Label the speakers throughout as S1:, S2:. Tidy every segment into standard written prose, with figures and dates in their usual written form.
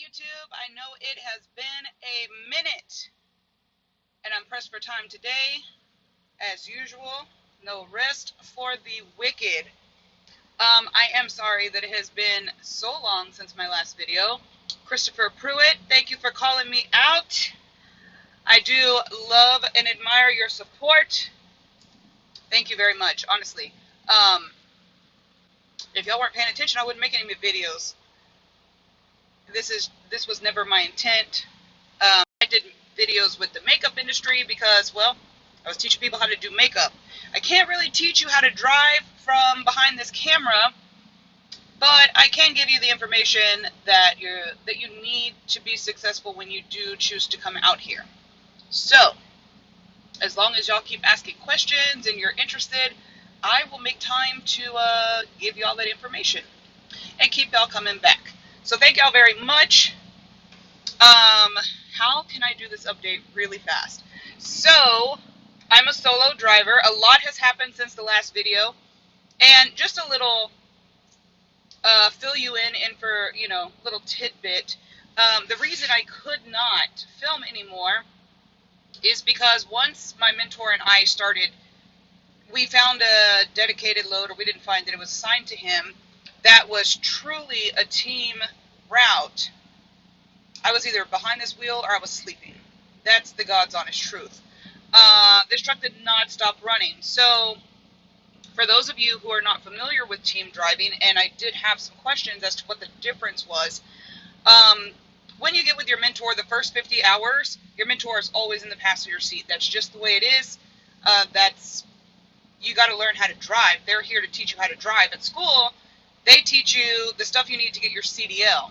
S1: YouTube. I know it has been a minute, and I'm pressed for time today. As usual, no rest for the wicked. I am sorry that it has been so long since my last video. Christopher Pruitt, thank you for calling me out. I do love and admire your support. Thank you very much, honestly. If y'all weren't paying attention, I wouldn't make any videos. This was never my intent. I did videos with the makeup industry because, well, I was teaching people how to do makeup. I can't really teach you how to drive from behind this camera, but I can give you the information that you need to be successful when you do choose to come out here. So, as long as y'all keep asking questions and you're interested, I will make time to give y'all that information and keep y'all coming back. So thank y'all very much. How can I do this update really fast? So, I'm a solo driver. A lot has happened since the last video. And just a little fill you in for, little tidbit. The reason I could not film anymore is because once my mentor and I started, we found a dedicated load, or we didn't find that it was assigned to him, that was truly a team route. I was either behind this wheel or I was sleeping. That's the God's honest truth. This truck did not stop running. So, for those of you who are not familiar with team driving, and I did have some questions as to what the difference was, when you get with your mentor, the first 50 hours, your mentor is always in the passenger seat. That's just the way it is. You got to learn how to drive. They're here to teach you how to drive. At school, they teach you the stuff you need to get your CDL.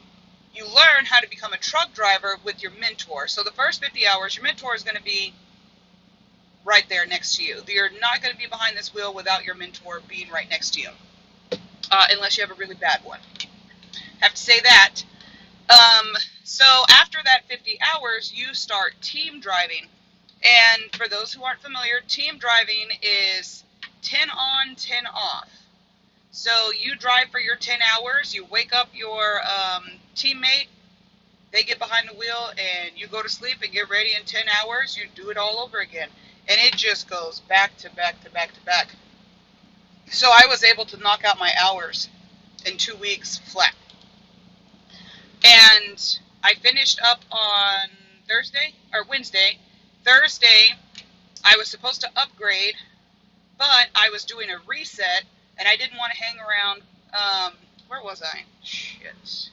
S1: You learn how to become a truck driver with your mentor. So the first 50 hours, your mentor is going to be right there next to you. You're not going to be behind this wheel without your mentor being right next to you, unless you have a really bad one. Have to say that. So after that 50 hours, you start team driving. And for those who aren't familiar, team driving is 10 on, 10 off. So you drive for your 10 hours, you wake up your teammate, they get behind the wheel, and you go to sleep and get ready in 10 hours, you do it all over again. And it just goes back to back to back to back. So I was able to knock out my hours in 2 weeks flat. And I finished up on Wednesday. Thursday, I was supposed to upgrade, but I was doing a reset, and I didn't want to hang around. Where was I? Shit.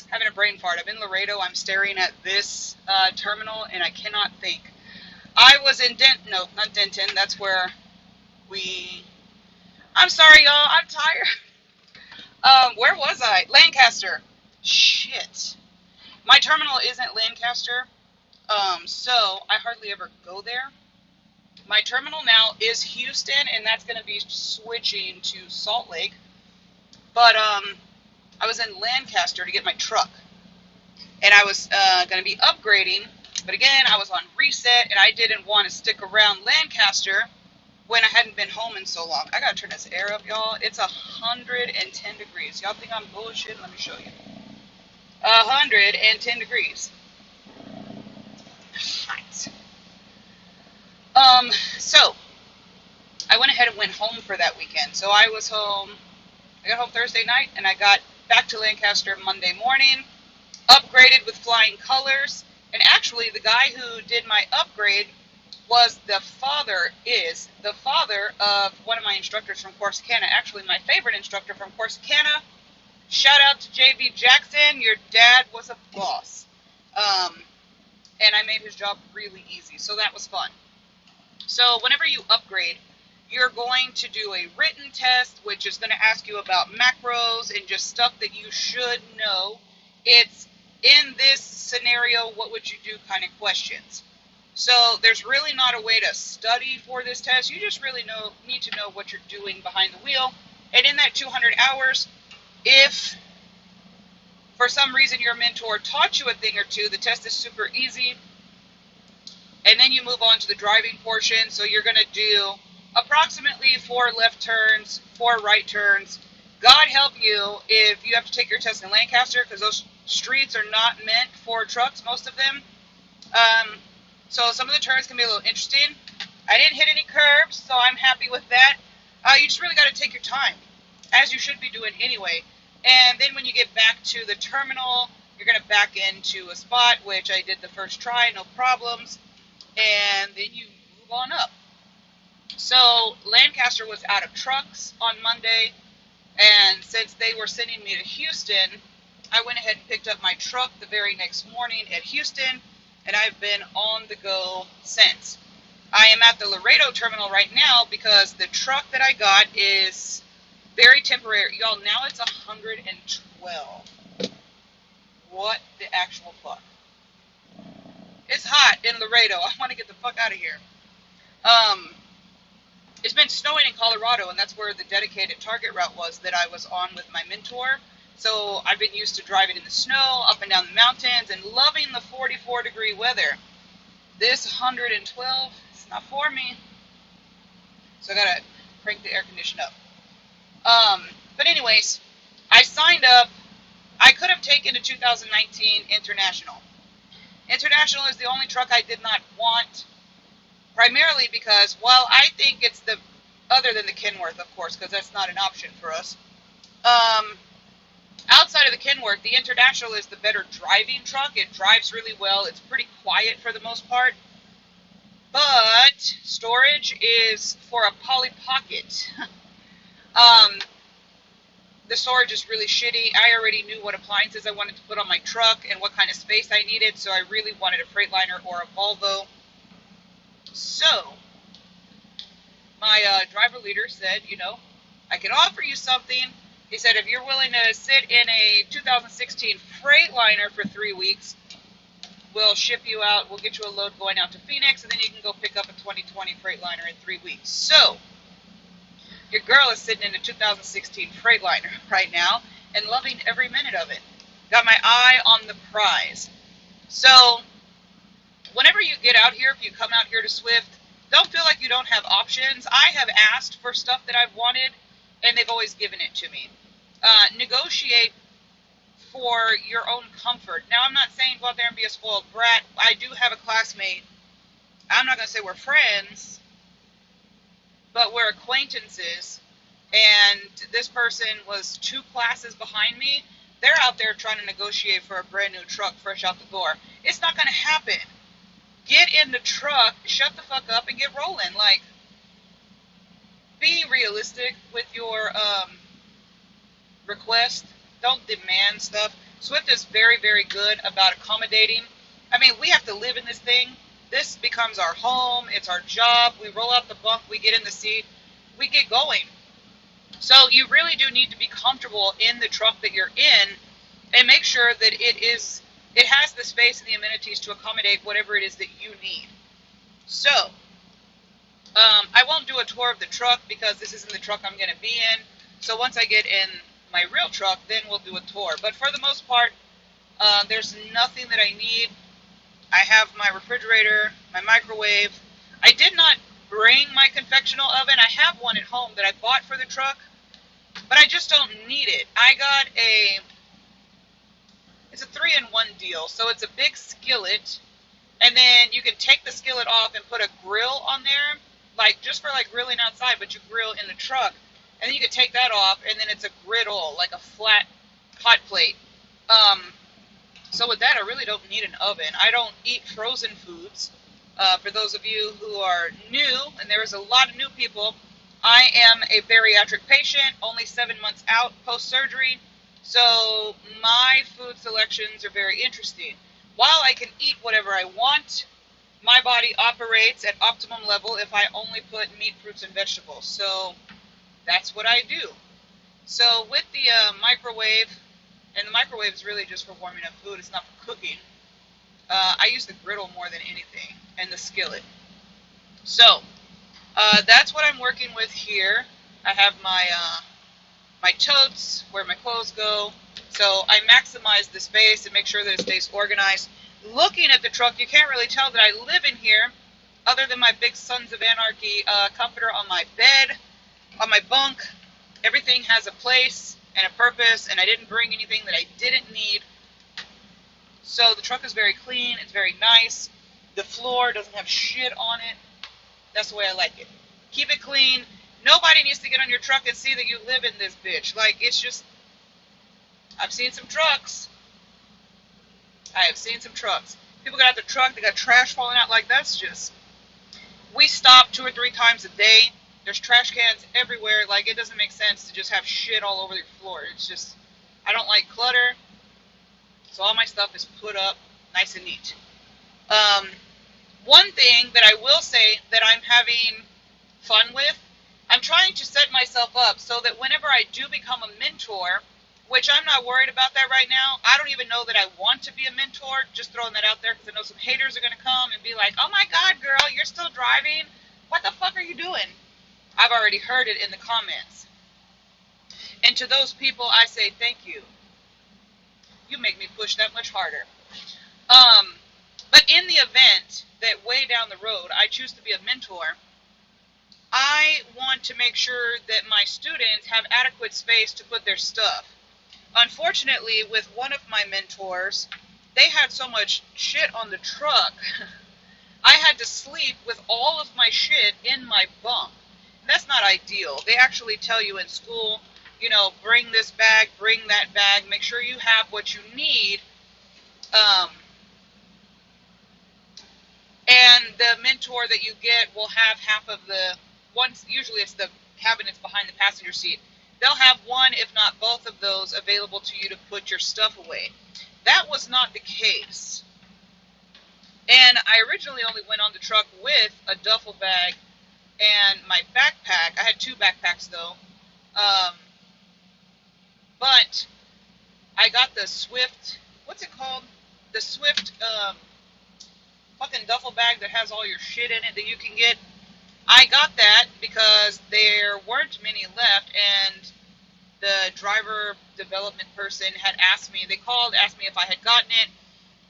S1: Having a brain fart. I'm in Laredo. I'm staring at this terminal, and I cannot think. I was in not Denton. That's where I'm sorry, y'all. I'm tired. Where was I? Lancaster. Shit. My terminal isn't Lancaster, so I hardly ever go there. My terminal now is Houston, and that's going to be switching to Salt Lake. But I was in Lancaster to get my truck, and I was going to be upgrading. But again, I was on reset, and I didn't want to stick around Lancaster when I hadn't been home in so long. I got to turn this air up, y'all. It's 110 degrees. Y'all think I'm bullshit? Let me show you. 110 degrees. Hot. So, I went ahead and went home for that weekend. So I was home, I got home Thursday night, and I got back to Lancaster Monday morning, upgraded with flying colors, and actually the guy who did my upgrade was the father of one of my instructors from Corsicana, actually my favorite instructor from Corsicana. Shout out to J.B. Jackson, your dad was a boss. And I made his job really easy, so that was fun. So whenever you upgrade, you're going to do a written test, which is going to ask you about macros and just stuff that you should know. It's in this scenario, what would you do kind of questions. So there's really not a way to study for this test. You just really need to know what you're doing behind the wheel. And in that 200 hours, if for some reason your mentor taught you a thing or two, the test is super easy. And then you move on to the driving portion. So you're going to do approximately 4 left turns, 4 right turns, God help you if you have to take your test in Lancaster, because those streets are not meant for trucks, most of them. Um, so some of the turns can be a little interesting. I didn't hit any curbs, so I'm happy with that. You just really got to take your time, as you should be doing anyway. And then when you get back to the terminal, you're going to back into a spot, which I did the first try, no problems. And then you move on up. So Lancaster was out of trucks on Monday, and since they were sending me to Houston, I went ahead and picked up my truck the very next morning at Houston, and I've been on the go since. I am at the Laredo terminal right now because the truck that I got is very temporary. Y'all, now it's 112. What the actual fuck? It's hot in Laredo. I want to get the fuck out of here. It's been snowing in Colorado, and that's where the dedicated Target route was that I was on with my mentor. So I've been used to driving in the snow, up and down the mountains, and loving the 44-degree weather. This 112, it's not for me. So I gotta crank the air conditioner up. But anyways, I signed up. I could have taken a 2019 International. International is the only truck I did not want, primarily because, well, I think it's the, other than the Kenworth, of course, because that's not an option for us. Outside of the Kenworth, the International is the better driving truck. It drives really well. It's pretty quiet for the most part. But storage is for a Polly Pocket. The storage is really shitty. I already knew what appliances I wanted to put on my truck and what kind of space I needed, so I really wanted a Freightliner or a Volvo. So, my driver leader said, you know, I can offer you something. He said, if you're willing to sit in a 2016 Freightliner for 3 weeks, we'll ship you out, we'll get you a load going out to Phoenix, and then you can go pick up a 2020 Freightliner in 3 weeks. So, your girl is sitting in a 2016 Freightliner right now and loving every minute of it. Got my eye on the prize. So, whenever you get out here, if you come out here to Swift, don't feel like you don't have options. I have asked for stuff that I've wanted, and they've always given it to me. Negotiate for your own comfort. Now, I'm not saying go out there and be a spoiled brat. I do have a classmate. I'm not going to say we're friends, but we're acquaintances, and this person was 2 classes behind me. They're out there trying to negotiate for a brand new truck fresh out the door. It's not going to happen. Get in the truck, shut the fuck up, and get rolling. Like, be realistic with your request. Don't demand stuff. Swift is very, very good about accommodating. I mean, we have to live in this thing. This becomes our home. It's our job. We roll out the bunk. We get in the seat. We get going. So you really do need to be comfortable in the truck that you're in and make sure that it has the space and the amenities to accommodate whatever it is that you need. So, I won't do a tour of the truck because this isn't the truck I'm going to be in. So once I get in my real truck, then we'll do a tour. But for the most part, there's nothing that I need. I have my refrigerator, my microwave. I did not bring my convectional oven. I have one at home that I bought for the truck, but I just don't need it. It's a 3-in-1 deal. So it's a big skillet, and then you can take the skillet off and put a grill on there, like just for like grilling outside, but you grill in the truck. And then you can take that off, and then it's a griddle, like a flat hot plate. So with that, I really don't need an oven. I don't eat frozen foods. For those of you who are new, and there is a lot of new people, I am a bariatric patient, only 7 months out post-surgery. So my food selections are very interesting. While I can eat whatever I want, my body operates at optimum level if I only put meat, fruits, and vegetables. So that's what I do. So with the microwave, and the microwave is really just for warming up food. It's not for cooking. I use the griddle more than anything, and the skillet. So that's what I'm working with here. I have my my totes where my clothes go. So I maximize the space and make sure that it stays organized. Looking at the truck, you can't really tell that I live in here, other than my big Sons of Anarchy comforter on my bed, on my bunk, Everything has a place and a purpose, and I didn't bring anything that I didn't need. So the truck is very clean. It's very nice. The floor doesn't have shit on it. That's the way I like it. Keep it clean. Nobody needs to get on your truck and see that you live in this bitch. Like, it's just, I've seen some trucks. I have seen some trucks. People got out their truck, they got trash falling out. Like, that's just, we stop 2 or 3 times a day. There's trash cans everywhere. Like, it doesn't make sense to just have shit all over your floor. It's just, I don't like clutter. So all my stuff is put up nice and neat. One thing that I will say that I'm having fun with, I'm trying to set myself up so that whenever I do become a mentor, which I'm not worried about that right now. I don't even know that I want to be a mentor. Just throwing that out there because I know some haters are going to come and be like, oh my God, girl, you're still driving? What the fuck are you doing? I've already heard it in the comments. And to those people, I say thank you. You make me push that much harder. But in the event that way down the road I choose to be a mentor, I want to make sure that my students have adequate space to put their stuff. Unfortunately, with one of my mentors, they had so much shit on the truck. I had to sleep with all of my shit in my bunk. And that's not ideal. They actually tell you in school, you know, bring this bag, bring that bag, make sure you have what you need. And the mentor that you get will have half of the, usually it's the cabinets behind the passenger seat. They'll have one, if not both of those, available to you to put your stuff away. That was not the case. And I originally only went on the truck with a duffel bag and my backpack. I had 2 backpacks though. But I got the Swift, what's it called? The Swift fucking duffel bag that has all your shit in it that you can get. I got that because there weren't many left, and the driver development person had asked me, they called, asked me if I had gotten it,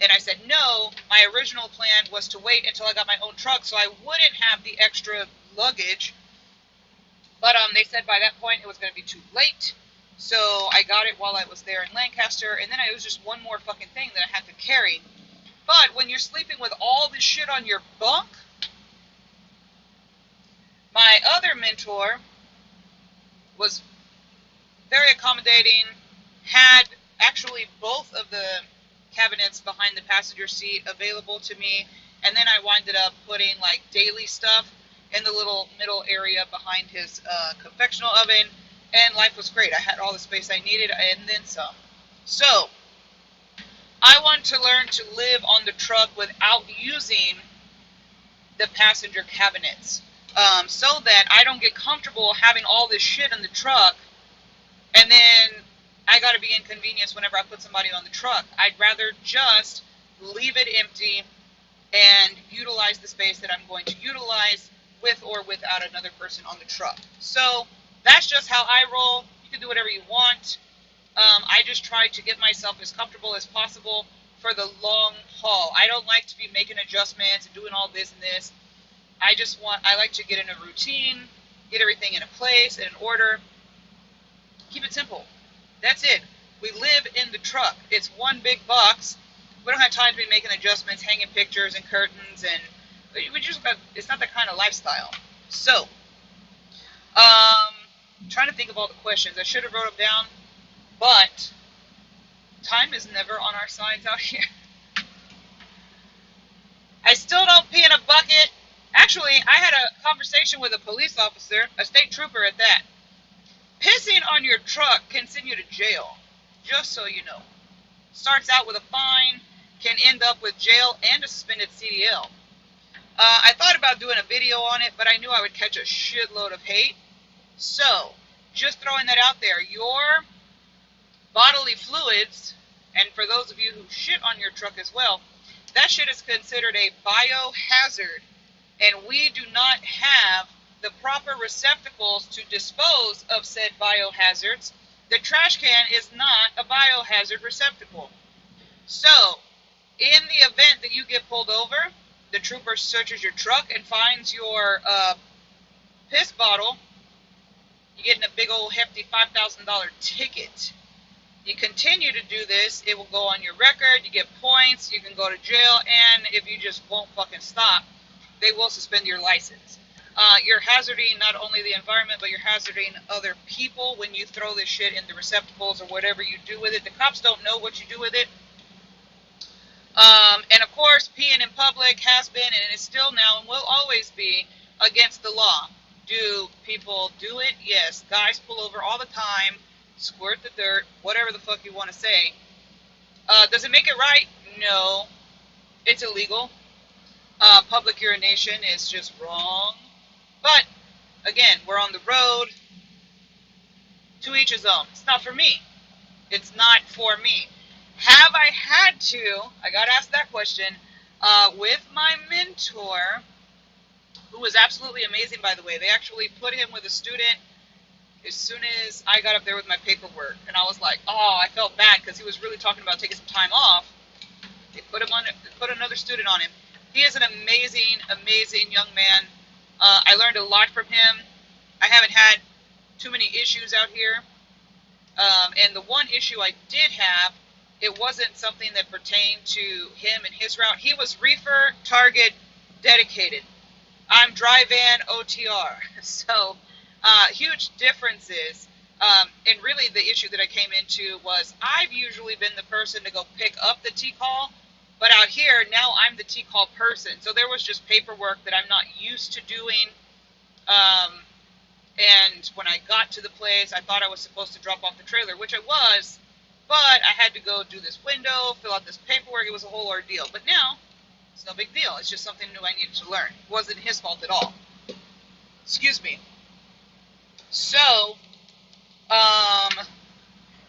S1: and I said no. My original plan was to wait until I got my own truck so I wouldn't have the extra luggage, but they said by that point it was going to be too late, so I got it while I was there in Lancaster, and then it was just one more fucking thing that I had to carry. But when you're sleeping with all this shit on your bunk, my other mentor was very accommodating, had actually both of the cabinets behind the passenger seat available to me, and then I winded up putting like daily stuff in the little middle area behind his confectional oven, and life was great. I had all the space I needed and then some. So I want to learn to live on the truck without using the passenger cabinets, so that I don't get comfortable having all this shit in the truck, and then I gotta be inconvenienced whenever I put somebody on the truck. I'd rather just leave it empty and utilize the space that I'm going to utilize with or without another person on the truck. So that's just how I roll. You can do whatever you want. I just try to get myself as comfortable as possible for the long haul. I don't like to be making adjustments and doing all this and this. I like to get in a routine, get everything in a place, in an order. Keep it simple. That's it. We live in the truck. It's one big box. We don't have time to be making adjustments, hanging pictures and curtains, and it's not that kind of lifestyle. So, trying to think of all the questions. I should have wrote them down, but time is never on our sides out here. I still don't pee in a bucket. Actually, I had a conversation with a police officer, a state trooper at that. Pissing on your truck can send you to jail, just so you know. Starts out with a fine, can end up with jail and a suspended CDL. I thought about doing a video on it, but I knew I would catch a shitload of hate. So, just throwing that out there, your bodily fluids, and for those of you who shit on your truck as well, that shit is considered a biohazard, and we do not have the proper receptacles to dispose of said biohazards. The trash can is not a biohazard receptacle. So, in the event that you get pulled over, the trooper searches your truck and finds your piss bottle. you're getting a big old hefty $5,000 ticket. You continue to do this, it will go on your record, you get points, you can go to jail, and if you just won't fucking stop, they will suspend your license. You're hazarding not only the environment, but you're hazarding other people when you throw this shit in the receptacles or whatever you do with it. The cops don't know what you do with it. And of course, peeing in public has been and is still now and will always be against the law. Do people do it? Yes. Guys pull over all the time, squirt the dirt, whatever the fuck you want to say. Does it make it right? No. It's illegal. Public urination is just wrong. But, again, we're on the road. To each his own. It's not for me. It's not for me. Have I had to, I got asked that question, with my mentor, who was absolutely amazing, by the way. They actually put him with a student as soon as I got up there with my paperwork. And I was like, oh, I felt bad because he was really talking about taking some time off. They put another student on him. He is an amazing, amazing young man. I learned a lot from him. I haven't had too many issues out here. And the one issue I did have, it wasn't something that pertained to him and his route. He was reefer target dedicated. I'm dry van OTR. So, huge differences. And really the issue that I came into was I've usually been the person to go pick up the T-call, but out here, now I'm the T-call person. So there was just paperwork that I'm not used to doing. And when I got to the place, I thought I was supposed to drop off the trailer, which I was, but I had to go do this window, fill out this paperwork. It was a whole ordeal. But now, it's no big deal. It's just something new I needed to learn. It wasn't his fault at all. Excuse me. So,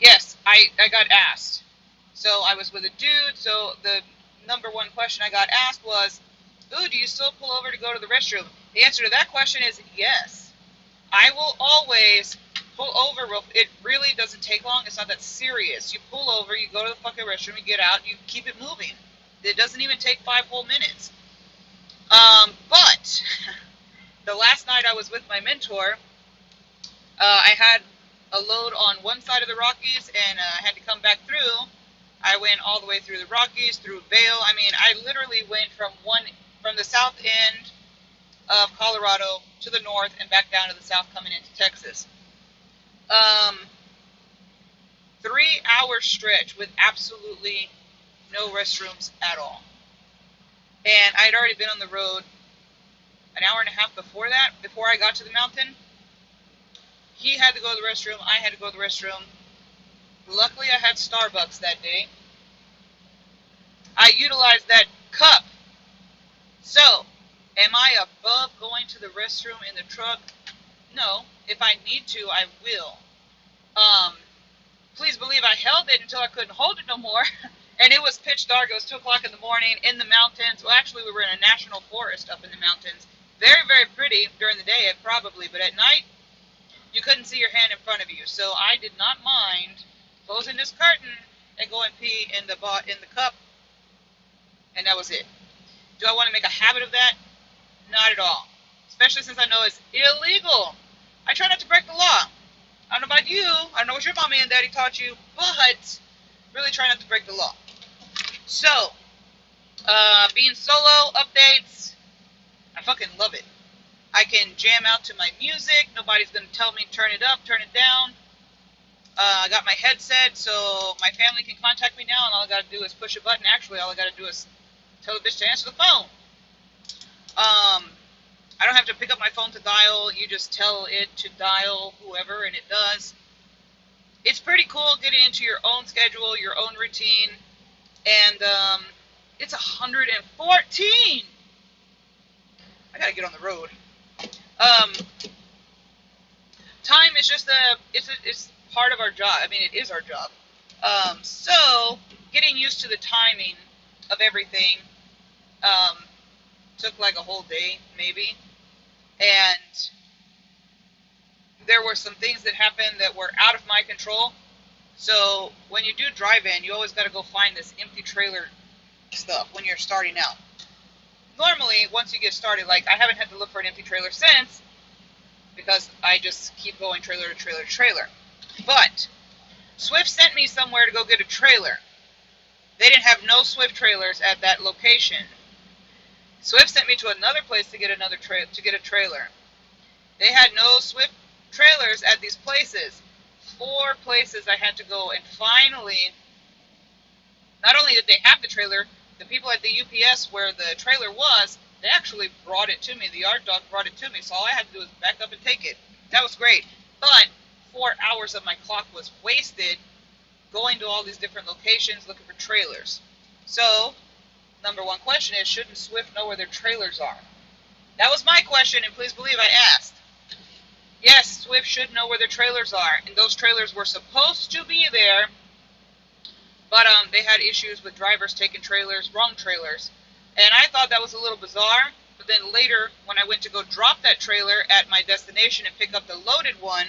S1: yes, I got asked. So I was with a dude, so the number one question I got asked was, ooh, do you still pull over to go to the restroom? The answer to that question is yes. I will always pull over. It really doesn't take long. It's not that serious. You pull over, you go to the fucking restroom, you get out, you keep it moving. It doesn't even take 5 whole minutes. But the last night I was with my mentor, I had a load on one side of the Rockies, and I had to come back through. I went all the way through the Rockies, through Vail. I mean, I literally went from the south end of Colorado to the north and back down to the south coming into Texas. 3-hour stretch with absolutely no restrooms at all. And I had already been on the road an hour and a half before that, before I got to the mountain. He had to go to the restroom. I had to go to the restroom. Luckily, I had Starbucks that day. I utilized that cup. So, am I above going to the restroom in the truck? No. If I need to, I will. Please believe I held it until I couldn't hold it no more. And it was pitch dark. It was 2 o'clock in the morning in the mountains. Well, actually, we were in a national forest up in the mountains. Very, very pretty during the day, probably. But at night, you couldn't see your hand in front of you. So I did not mind closing this curtain and go and pee in the cup. And that was it. Do I want to make a habit of that? Not at all. Especially since I know it's illegal. I try not to break the law. I don't know about you. I don't know what your mommy and daddy taught you. But really try not to break the law. So, being solo updates, I fucking love it. I can jam out to my music. Nobody's going to tell me turn it up, turn it down. I got my headset, so my family can contact me now, and all I got to do is push a button. Actually, all I got to do is tell the bitch to answer the phone. I don't have to pick up my phone to dial. You just tell it to dial whoever, and it does. It's pretty cool getting into your own schedule, your own routine, and it's 114. I gotta get on the road. Time is just it's part of our job. I mean, it is our job. So getting used to the timing of everything took like a whole day, maybe. And there were some things that happened that were out of my control. So when you do drive-in, you always got to go find this empty trailer stuff when you're starting out. Normally, once you get started, like I haven't had to look for an empty trailer since, because I just keep going trailer to trailer to trailer. But Swift sent me somewhere to go get a trailer. They didn't have no Swift trailers at that location. Swift sent me to another place to get a trailer. They had no Swift trailers at these places. 4 places I had to go, and finally, not only did they have the trailer, the people at the UPS where the trailer was, they actually brought it to me. The yard dog brought it to me, so all I had to do was back up and take it. That was great. But 4 hours of my clock was wasted going to all these different locations looking for trailers. So, number one question is, shouldn't Swift know where their trailers are? That was my question, and please believe I asked. Yes, Swift should know where their trailers are, and those trailers were supposed to be there, but they had issues with drivers taking wrong trailers, and I thought that was a little bizarre. But then later, when I went to go drop that trailer at my destination and pick up the loaded one,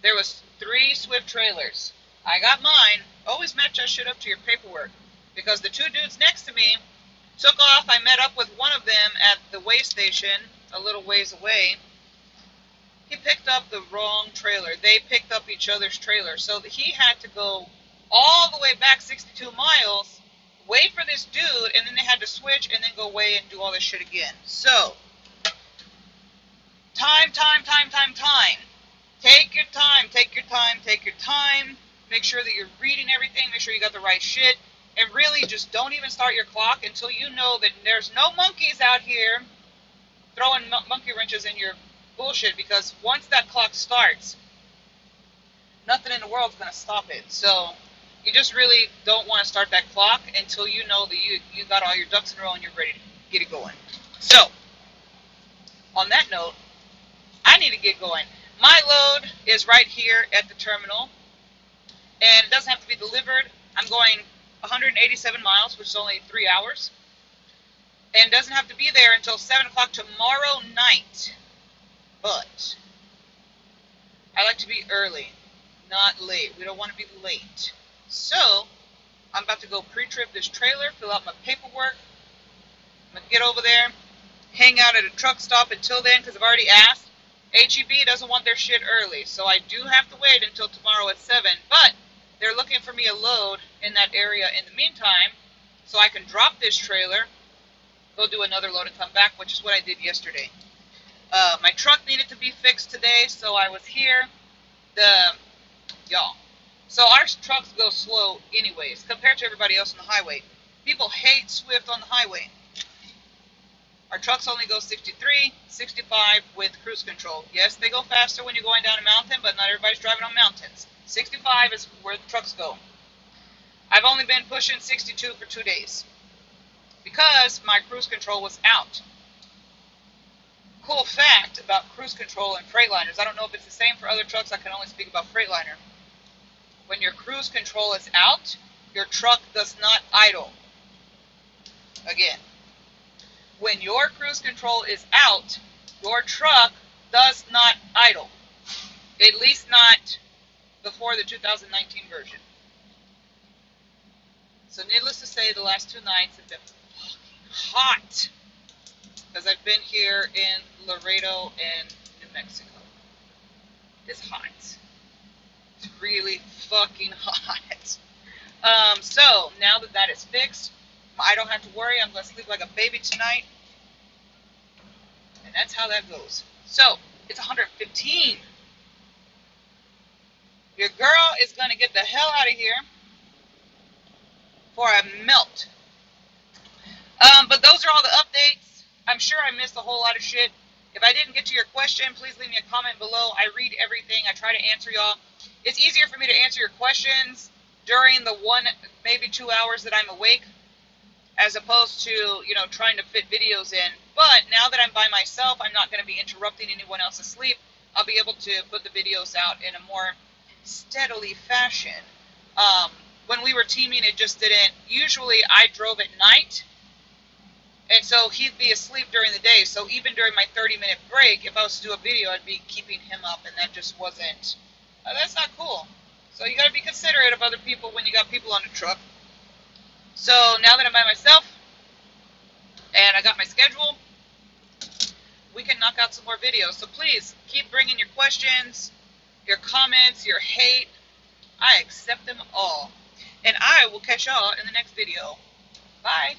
S1: there was 3 Swift trailers. I got mine. Always match that shit up to your paperwork, because the 2 dudes next to me took off. I met up with one of them at the weigh station a little ways away. He picked up the wrong trailer. They picked up each other's trailer. So he had to go all the way back 62 miles, wait for this dude, and then they had to switch and then go away and do all this shit again. So, time. Take your time, take your time, take your time. Make sure that you're reading everything. Make sure you got the right shit. And really just don't even start your clock until you know that there's no monkeys out here throwing monkey wrenches in your bullshit, because once that clock starts, nothing in the world's going to stop it. So you just really don't want to start that clock until you know that you got all your ducks in a row and you're ready to get it going. So, on that note, I need to get going. My load is right here at the terminal, and it doesn't have to be delivered. I'm going 187 miles, which is only 3 hours, and it doesn't have to be there until 7 o'clock tomorrow night. But I like to be early, not late. We don't want to be late. So I'm about to go pre-trip this trailer, fill out my paperwork. I'm going to get over there, hang out at a truck stop until then, because I've already asked. HEB doesn't want their shit early, so I do have to wait until tomorrow at 7. But they're looking for me a load in that area in the meantime, so I can drop this trailer, go do another load, and come back, which is what I did yesterday. My truck needed to be fixed today, so I was here. So our trucks go slow anyways, compared to everybody else on the highway. People hate Swift on the highway. Our trucks only go 63, 65 with cruise control. Yes, they go faster when you're going down a mountain, but not everybody's driving on mountains. 65 is where the trucks go. I've only been pushing 62 for 2 days, because my cruise control was out. Cool fact about cruise control and Freightliners. I don't know if it's the same for other trucks. I can only speak about Freightliner. When your cruise control is out, your truck does not idle. Again, when your cruise control is out, your truck does not idle. At least not before the 2019 version. So needless to say, the last 2 nights have been fucking hot, because I've been here in Laredo and New Mexico. It's hot. It's really fucking hot. So, now that that is fixed, I don't have to worry. I'm going to sleep like a baby tonight. And that's how that goes. So, it's 115. Your girl is going to get the hell out of here for a melt. But those are all the updates. I'm sure I missed a whole lot of shit. If I didn't get to your question, please leave me a comment below. I read everything. I try to answer y'all. It's easier for me to answer your questions during the 1, maybe 2 hours that I'm awake, as opposed to, trying to fit videos in. But now that I'm by myself, I'm not going to be interrupting anyone else's sleep. I'll be able to put the videos out in a more steadily fashion. When we were teaming, it just didn't. Usually I drove at night, and so he'd be asleep during the day. So even during my 30-minute break, if I was to do a video, I'd be keeping him up, and that just wasn't, that's not cool. So you got to be considerate of other people when you got people on the truck. So now that I'm by myself, and I got my schedule, we can knock out some more videos. So please keep bringing your questions, your comments, your hate. I accept them all. And I will catch y'all in the next video. Bye.